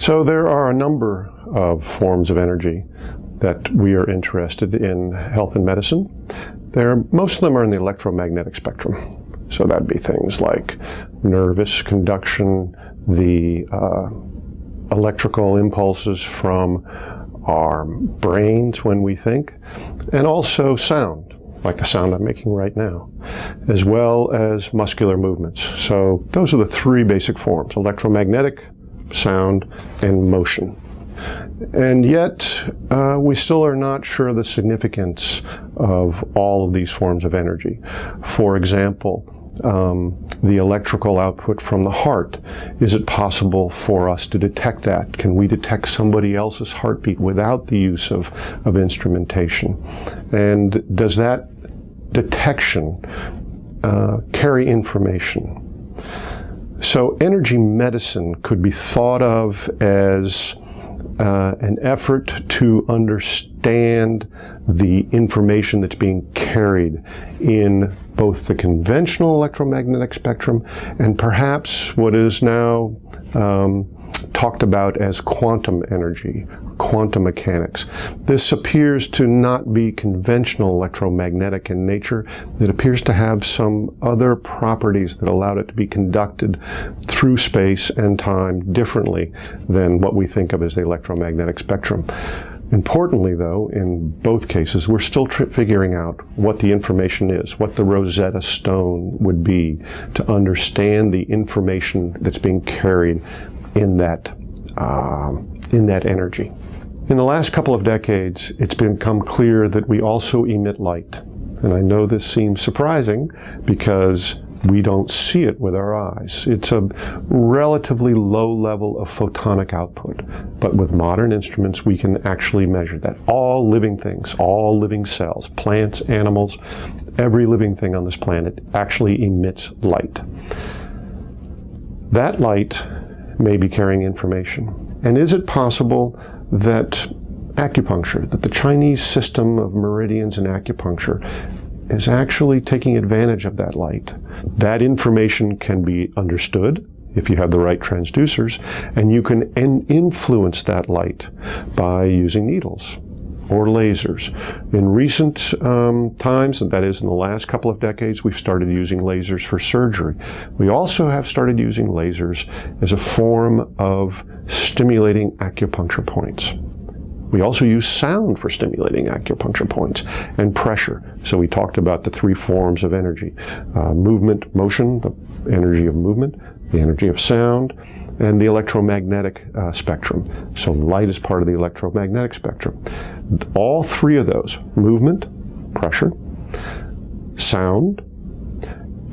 So there are a number of forms of energy that we are interested in health and medicine. Most of them are in the electromagnetic spectrum. So that'd be things like nervous conduction, the electrical impulses from our brains when we think, and also sound, like the sound I'm making right now, as well as muscular movements. So those are the three basic forms: electromagnetic, sound, and motion. And yet, we still are not sure of the significance of all of these forms of energy. For example, the electrical output from the heart. Is it possible for us to detect that? Can we detect somebody else's heartbeat without the use of instrumentation? And does that detection carry information? So energy medicine could be thought of as an effort to understand the information that's being carried in both the conventional electromagnetic spectrum and perhaps what is now talked about as quantum energy, quantum mechanics. This appears to not be conventional electromagnetic in nature. It appears to have some other properties that allowed it to be conducted through space and time differently than what we think of as the electromagnetic spectrum. Importantly, though, in both cases, we're still figuring out what the information is, what the Rosetta Stone would be to understand the information that's being carried in that energy. In the last couple of decades, it's become clear that we also emit light. And I know this seems surprising because we don't see it with our eyes. It's a relatively low level of photonic output. But with modern instruments, we can actually measure that. All living things, all living cells, plants, animals, every living thing on this planet actually emits light. That light may be carrying information. And is it possible that acupuncture, that the Chinese system of meridians and acupuncture is actually taking advantage of that light? That information can be understood if you have the right transducers, and you can influence that light by using needles or lasers. In recent times, and that is in the last couple of decades, we've started using lasers for surgery. We also have started using lasers as a form of stimulating acupuncture points. We also use sound for stimulating acupuncture points and pressure. So we talked about the three forms of energy: movement, motion, the energy of movement, the energy of sound, and the electromagnetic spectrum. So light is part of the electromagnetic spectrum. All three of those, movement, pressure, sound,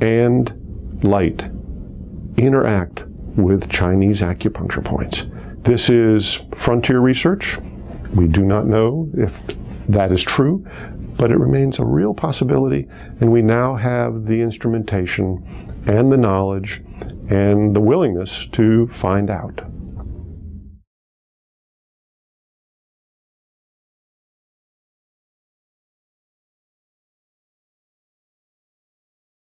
and light, interact with Chinese acupuncture points. This is frontier research. We do not know if that is true, but it remains a real possibility, and we now have the instrumentation and the knowledge and the willingness to find out.